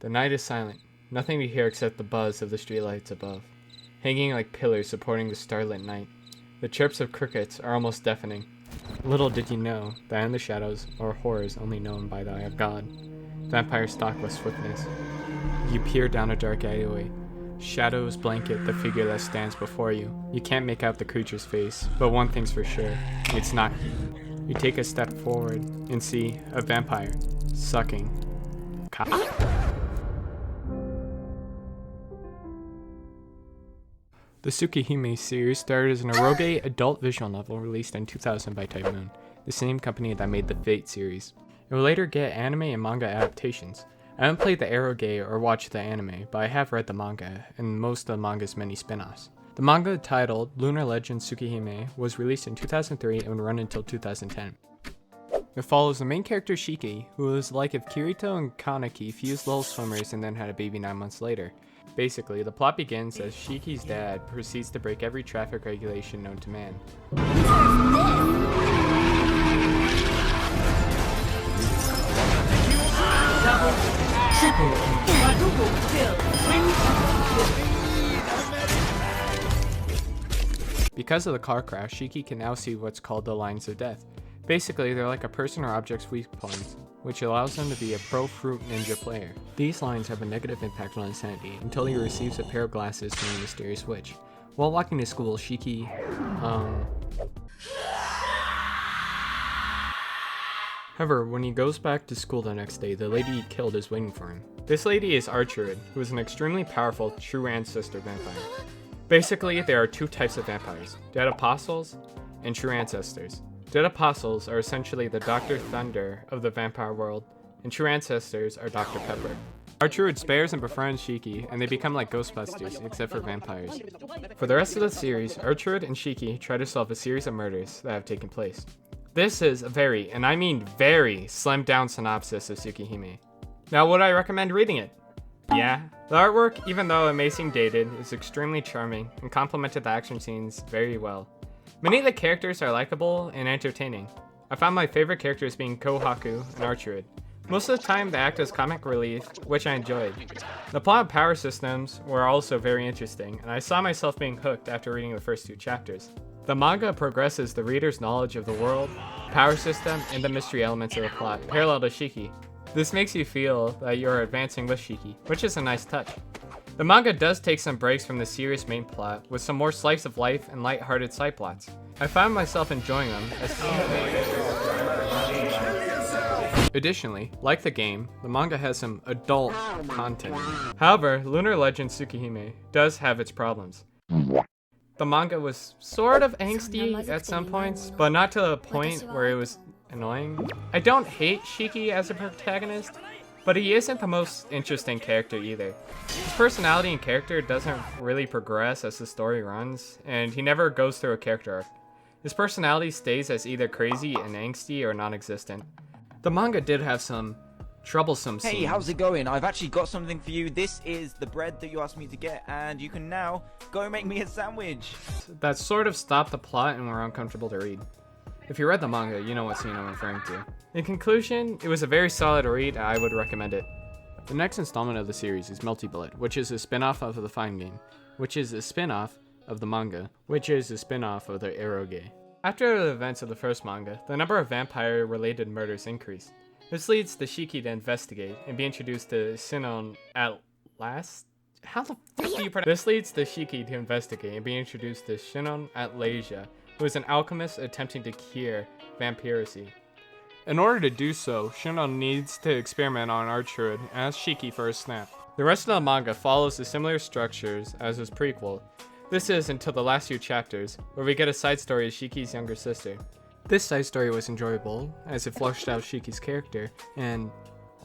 The night is silent, nothing to hear except the buzz of the streetlights above, hanging like pillars supporting the starlit night. The chirps of crickets are almost deafening. Little did you know that in the shadows are horrors only known by the eye of God. Vampires stalk with swiftness. You peer down a dark alleyway. Shadows blanket the figure that stands before you. You can't make out the creature's face, but one thing's for sure, it's not he. You take a step forward and see a vampire sucking cock. The Tsukihime series started as an eroge adult visual novel released in 2000 by Type Moon, the same company that made the Fate series. It will later get anime and manga adaptations. I haven't played the eroge or watched the anime, but I have read the manga and most of the manga's many spin-offs. The manga titled Lunar Legend Tsukihime was released in 2003 and would run until 2010. It follows the main character Shiki, who is like if Kirito and Kaneki fused little swimmers and then had a baby 9 months later. Basically, the plot begins as Shiki's dad proceeds to break every traffic regulation known to man. Because of the car crash, Shiki can now see what's called the lines of death. Basically, they're like a person or object's weak points, which allows them to be a pro fruit ninja player. These lines have a negative impact on his sanity until he receives a pair of glasses from a mysterious witch. While walking to school, Shiki, However, when he goes back to school the next day, the lady he killed is waiting for him. This lady is 𝓗𝓗𝓷𝓽𝓪𝓲, who is an extremely powerful true ancestor vampire. Basically, there are two types of vampires, dead apostles and true ancestors. Dead apostles are essentially the Dr. Thunder of the vampire world, and true ancestors are Dr. Pepper. 𝓗𝓗𝓷𝓽𝓪𝓲 spares and befriends Shiki, and they become like Ghostbusters, except for vampires. For the rest of the series, 𝓗𝓗𝓷𝓽𝓪𝓲 and Shiki try to solve a series of murders that have taken place. This is a very, and I mean very, slimmed down synopsis of Tsukihime. Now, would I recommend reading it? Yeah. The artwork, even though it may seem dated, is extremely charming and complemented the action scenes very well. Many of the characters are likable and entertaining. I found my favorite characters being Kohaku and 𝓗𝓗𝓷𝓽𝓪𝓲. Most of the time they act as comic relief, which I enjoyed. The plot and power systems were also very interesting, and I saw myself being hooked after reading the first 2 chapters. The manga progresses the reader's knowledge of the world, power system, and the mystery elements of the plot, parallel to Shiki. This makes you feel that you're advancing with Shiki, which is a nice touch. The manga does take some breaks from the serious main plot, with some more slice of life and light-hearted side plots. I found myself enjoying them as Additionally, like the game, the manga has some adult content. However, Lunar Legend Tsukihime does have its problems. The manga was sort of angsty at some points, but not to the point where it was annoying. I don't hate Shiki as a protagonist, but he isn't the most interesting character either. His personality and character doesn't really progress as the story runs, and he never goes through a character arc. His personality stays as either crazy and angsty or non-existent. The manga did have some troublesome scenes. Hey, how's it going? I've actually got something for you. This is the bread that you asked me to get, and you can now go make me a sandwich. That sort of stopped the plot and were uncomfortable to read. If you read the manga, you know what scene I'm referring to. In conclusion, it was a very solid read, and I would recommend it. The next installment of the series is MeltyBlood, which is a spin-off of the Fine Game, which is a spin-off of the manga, which is a spin-off of the eroge. After the events of the first manga, the number of vampire-related murders increased. This leads the Shiki to investigate and be introduced to 𝓗𝓮𝓷𝓽𝓪𝓲 at last? How the fuck do you pronounce? This leads the Shiki to investigate and be introduced to 𝓗𝓮𝓷𝓽𝓪𝓲, who is an alchemist attempting to cure vampirism. In order to do so, 𝓗𝓮 needs to experiment on 𝓗𝓗𝓷𝓽𝓪𝓲 and ask Shiki for a snap. The rest of the manga follows the similar structures as his prequel. This is until the last few chapters, where we get a side story of Shiki's younger sister. This side story was enjoyable, as it fleshed out Shiki's character, and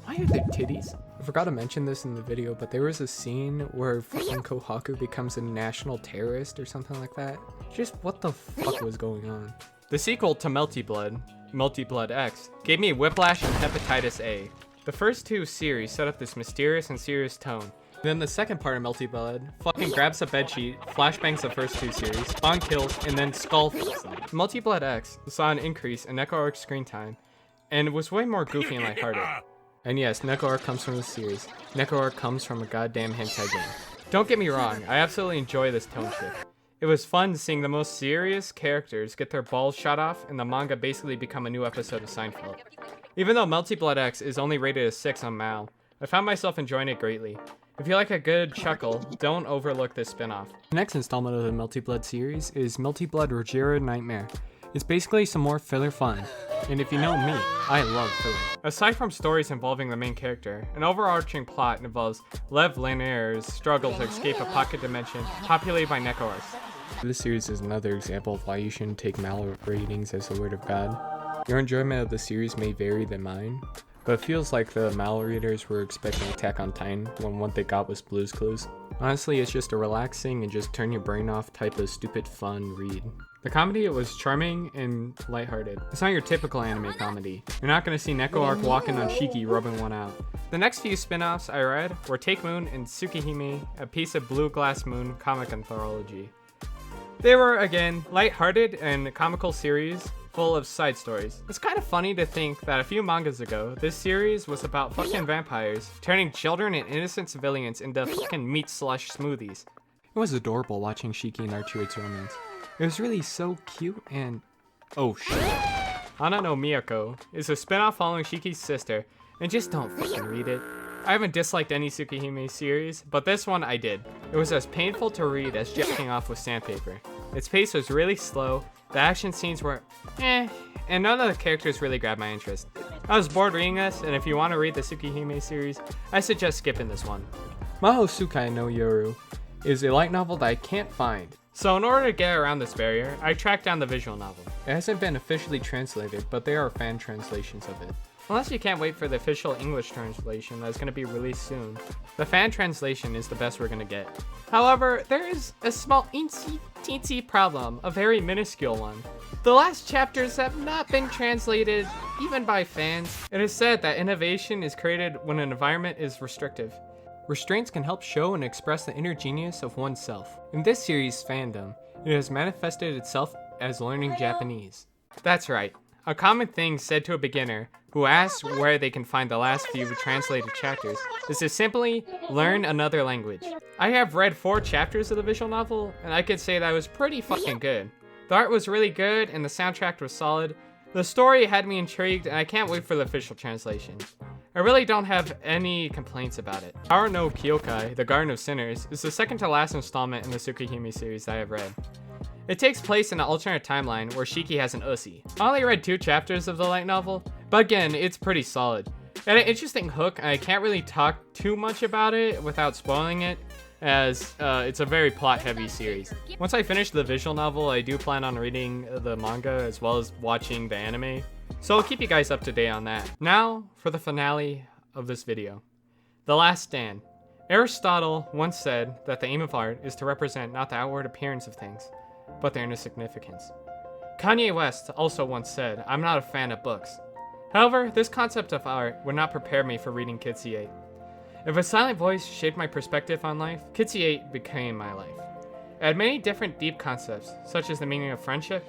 why are there titties? I forgot to mention this in the video, but there was a scene where fucking Kohaku becomes a national terrorist or something like that. Just what the fuck was going on? The sequel to MeltyBlood X, gave me whiplash and hepatitis A. The first 2 series set up this mysterious and serious tone. Then the second part of MeltyBlood fucking grabs a bedsheet, flashbangs the first 2 series, spawn kills, and then skull fucks them. MeltyBlood X saw an increase in Neco-Arc screen time, and was way more goofy and lighthearted. And yes, Neco-Arc comes from the series. Neco-Arc comes from a goddamn hentai game. Don't get me wrong, I absolutely enjoy this tone shift. It was fun seeing the most serious characters get their balls shot off and the manga basically become a new episode of Seinfeld. Even though MeltyBlood X is only rated a 6 on Mal, I found myself enjoying it greatly. If you like a good chuckle, don't overlook this spin-off. The next installment of the MeltyBlood series is MeltyBlood Rojiura Nightmare. It's basically some more filler fun, and if you know me, I love filler. Aside from stories involving the main character, an overarching plot involves Lunair's struggle to escape a pocket dimension populated by Neco-Arc. This series is another example of why you shouldn't take Mal ratings as the word of God. Your enjoyment of the series may vary than mine, but it feels like the Mal readers were expecting Attack on Titan when what they got was Blue's Clues. Honestly, it's just a relaxing and just turn your brain off type of stupid fun read. The comedy was charming and lighthearted. It's not your typical anime comedy. You're not going to see Neco-Arc walking on Shiki rubbing one out. The next few spin-offs I read were Take Moon and Tsukihime, a piece of Blue Glass Moon comic anthology. They were, again, lighthearted and comical series full of side stories. It's kind of funny to think that a few mangas ago, this series was about fucking vampires turning children and innocent civilians into fucking meat slush smoothies. It was adorable watching Shiki and Archui's romance. It was really so cute and... oh shit. Hana no Miyako is a spin-off following Shiki's sister, and just don't fucking read it. I haven't disliked any Tsukihime series, but this one I did. It was as painful to read as jacking off with sandpaper. Its pace was really slow, the action scenes were and none of the characters really grabbed my interest. I was bored reading this, and if you want to read the Tsukihime series, I suggest skipping this one. Mahoutsukai no Yoru is a light novel that I can't find. So in order to get around this barrier, I tracked down the visual novel. It hasn't been officially translated, but there are fan translations of it. Unless you can't wait for the official English translation that's going to be released soon, the fan translation is the best we're going to get. However, there is a small teensy problem, a very minuscule one. The last chapters have not been translated, even by fans. It is said that innovation is created when an environment is restrictive. Restraints can help show and express the inner genius of oneself. In this series' fandom, it has manifested itself as learning Japanese. That's right. A common thing said to a beginner who asks where they can find the last few translated chapters is to simply learn another language. I have read 4 chapters of the visual novel, and I could say that was pretty fucking good. The art was really good, and the soundtrack was solid. The story had me intrigued, and I can't wait for the official translation. I really don't have any complaints about it. Power no Kyoukai, The Garden of Sinners, is the second to last installment in the Tsukihime series that I have read. It takes place in an alternate timeline where Shiki has an Ussi. I only read 2 chapters of the light novel, but again, it's pretty solid. It had an interesting hook, and I can't really talk too much about it without spoiling it, as it's a very plot-heavy series. Once I finish the visual novel, I do plan on reading the manga as well as watching the anime, so I'll keep you guys up to date on that. Now, for the finale of this video. The Last Stand. Aristotle once said that the aim of art is to represent not the outward appearance of things, but their inner significance. Kanye West also once said, "I'm not a fan of books." However, this concept of art would not prepare me for reading Kitsy 8. If a silent voice shaped my perspective on life, Kitsy 8 became my life. It had many different deep concepts, such as the meaning of friendship.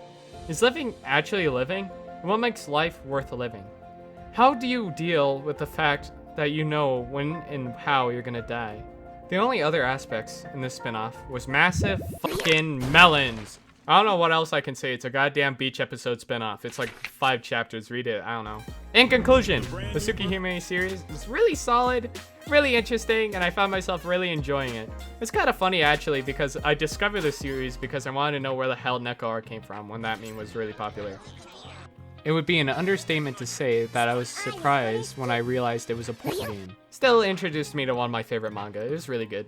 Is living actually living? And what makes life worth living? How do you deal with the fact that you know when and how you're gonna die? The only other aspects in this spinoff was massive fucking melons. I don't know what else I can say. It's a goddamn beach episode spinoff. It's like 5 chapters. Read it. I don't know. In conclusion, the Tsukihime series is really solid, really interesting, and I found myself really enjoying it. It's kind of funny actually because I discovered the series because I wanted to know where the hell Neco-Arc came from when that meme was really popular. It would be an understatement to say that I was surprised when I realized it was a porn game. Still introduced me to one of my favorite manga. It was really good.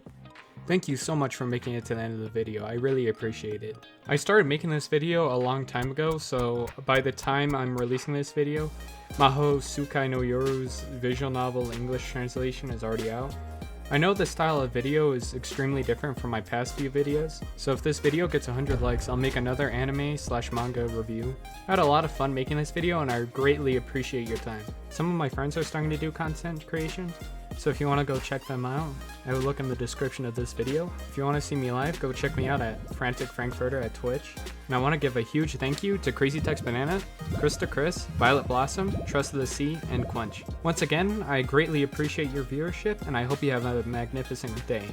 Thank you so much for making it to the end of the video. I really appreciate it. I started making this video a long time ago, so by the time I'm releasing this video, Mahoutsukai no Yoru's visual novel English translation is already out. I know this style of video is extremely different from my past few videos, so if this video gets 100 likes, I'll make another anime/manga review. I had a lot of fun making this video and I greatly appreciate your time. Some of my friends are starting to do content creation, So if you want to go check them out, I will look in the description of this video. If you want to see me live, go check me out at Frantic Frankfurter at Twitch. And I want to give a huge thank you to Crazytuxbanana, Cristacris, Violet Blossom, Trustofthesea, and Kquench. Once again, I greatly appreciate your viewership, and I hope you have a magnificent day.